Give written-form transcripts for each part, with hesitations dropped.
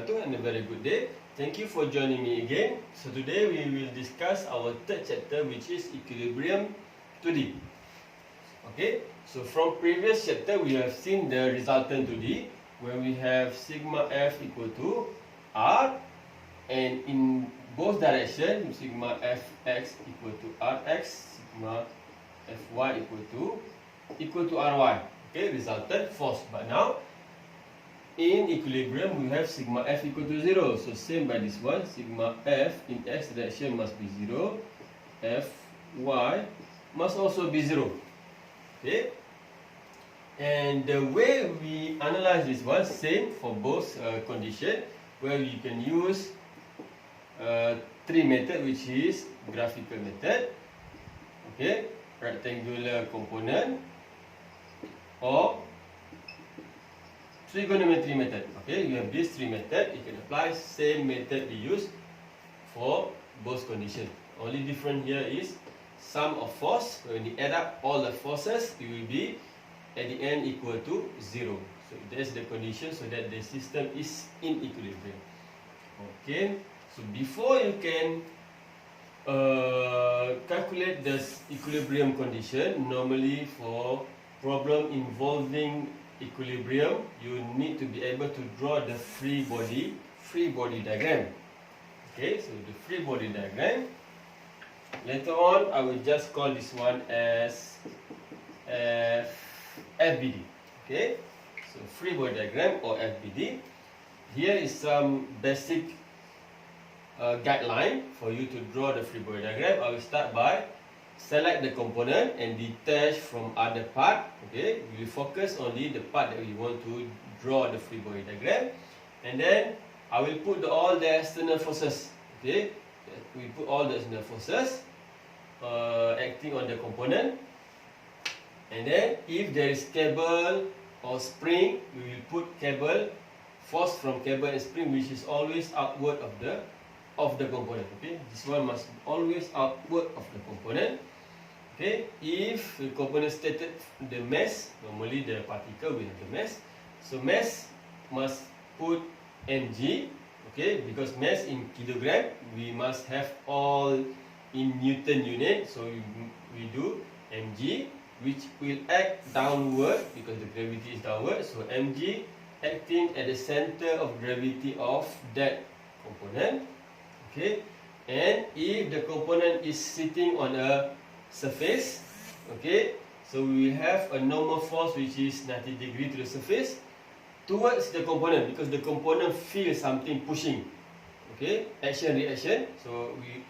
wabarakatuh and a very good day. Thank you for joining me again. So today we will discuss our third chapter, which is equilibrium 2D. Okay, so from previous chapter we have seen the resultant 2D where we have sigma f equal to r, and in both directions sigma fx equal to rx, sigma fy equal to ry. Okay, resultant force. But now in equilibrium we have sigma f equal to 0. So same by this one, sigma f in x direction must be 0, fy must also be 0. Okay, and the way we analyze this one, same for both condition, where you can use three method, which is graphical method, okay, rectangular component, or trigonometry method. Okay, you have these three methods. You can apply same method we use for both conditions. Only different here is sum of force. When you add up all the forces, it will be at the end equal to 0. So that's the condition, so that the system is in equilibrium. Okay, so before you can calculate the equilibrium condition, normally for problem involving equilibrium, you need to be able to draw the free body diagram. Okay, so the free body diagram. Later on, I will just call this one as FBD. Okay, so free body diagram or FBD. Here is some basic guideline for you to draw the free body diagram. I will start by select the component and detach from other part. Okay, we will focus only the part that we want to draw the free body diagram, and then I will put all the external forces. Okay, we put all the external forces acting on the component, and then if there is cable or spring, we will put cable, force from cable and spring, which is always outward of the component. Okay, this one must always outward of the component. Okay, if the component stated the mass, normally the particle will have the mass. So mass must put mg. Okay, because mass in kilogram, we must have all in Newton unit. So we do mg, which will act downward because the gravity is downward. So mg acting at the center of gravity of that component. Okay, and if the component is sitting on a surface, okay, so we will have a normal force which is 90 degrees to the surface towards the component, because the component feels something pushing. Okay, action reaction. So we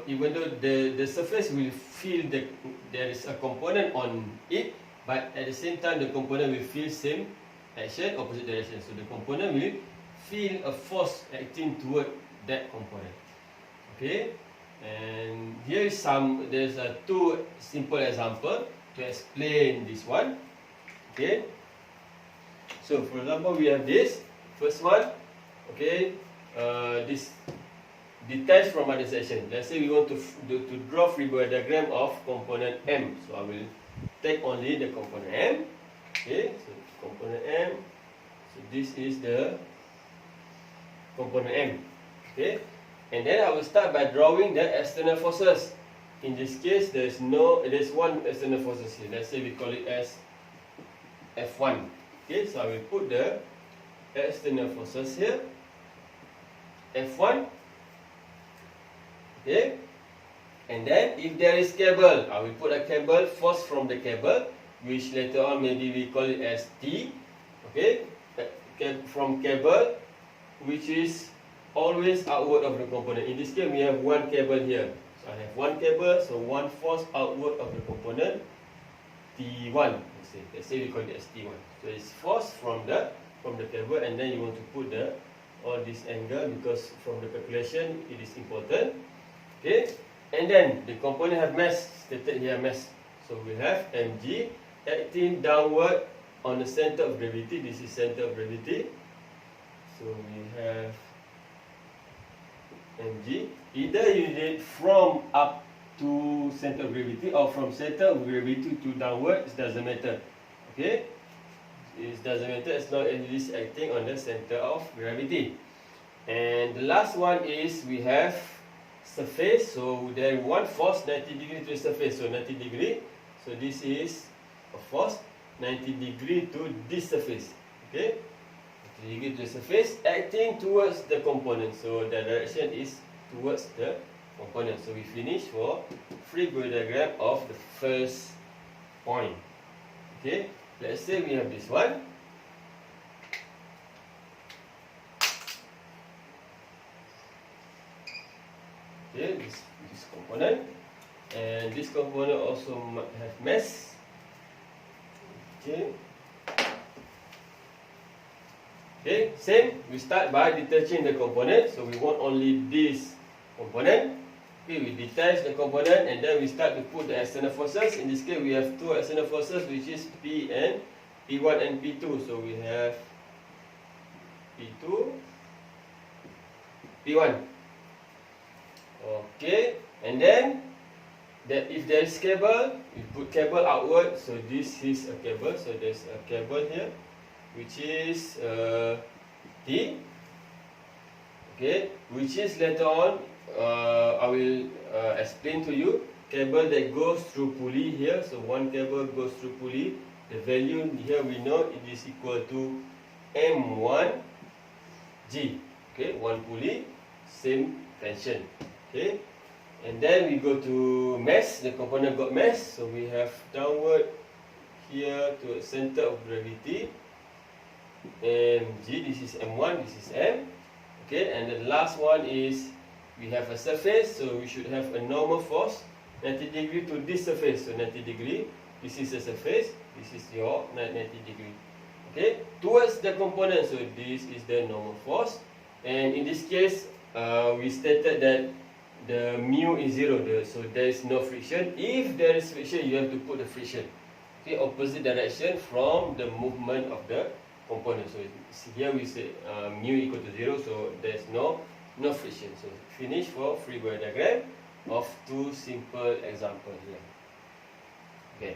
even though the surface will feel that there is a component on it, but at the same time the component will feel same action, opposite direction. So the component will feel a force acting toward that component. Okay, and here is there's two simple example to explain this one. Okay, so for example, we have this first one. Okay, this detached from other section. Let's say we want to draw free body diagram of component M. So I will take only the component M. Okay, so component M. So this is the component M. Okay, and then I will start by drawing the external forces. In this case, there's one external forces here. Let's say we call it as F1. Okay, so I will put the external forces here, F1. Okay, and then if there is cable, I will put a cable, force from the cable, which later on maybe we call it as T. Okay, from cable, which is always outward of the component. In this case, we have one cable here. So I have one cable, so one force outward of the component, T1. Let's say we call it as T1. So it's force from the cable, and then you want to put all this angle, because from the calculation it is important. Okay, and then the component have mass, stated here mass. So we have mg acting downward on the center of gravity. This is center of gravity. So we have mg. Either you did from up to center of gravity or from center of gravity to downward. It doesn't matter. Okay, it doesn't matter as long as it is acting on the center of gravity. And the last one is we have surface. So there is one force 90 degree to the surface. So 90 degree. So this is a force 90 degree to this surface. Okay, 90 degree to the surface acting towards the component. So the direction is towards the component. So we finish for free body diagram of the first point. Okay, let's say we have this one. Okay, this component, and this component also have mass. Okay. Okay, same. We start by detaching the component. So we want only this component. Okay, we detach the component and then we start to put the external forces. In this case, we have two external forces, which is P1 and P2. So we have P2, P1. Okay, and then if there is cable, we put cable outward. So this is a cable. So there's a cable here, which is T. Okay, which is later on I will explain to you. Cable that goes through pulley here. So one cable goes through pulley. The value here we know it is equal to M1G. Okay, one pulley, same tension. Okay, and then we go to mass. The component got mass, so we have downward here to the center of gravity, mg. This is m1, this is m. Okay, and the last one is we have a surface, so we should have a normal force 90 degree to this surface. So 90 degree, this is the surface, this is your 90 degree. Okay, towards the component, so this is the normal force. And in this case, we stated that the mu is 0, so there is no friction. If there is friction, you have to put the friction, okay, opposite direction from the movement of the component. So here we say mu equal to 0, so there is no friction. So finish for free body diagram of two simple examples here. Okay.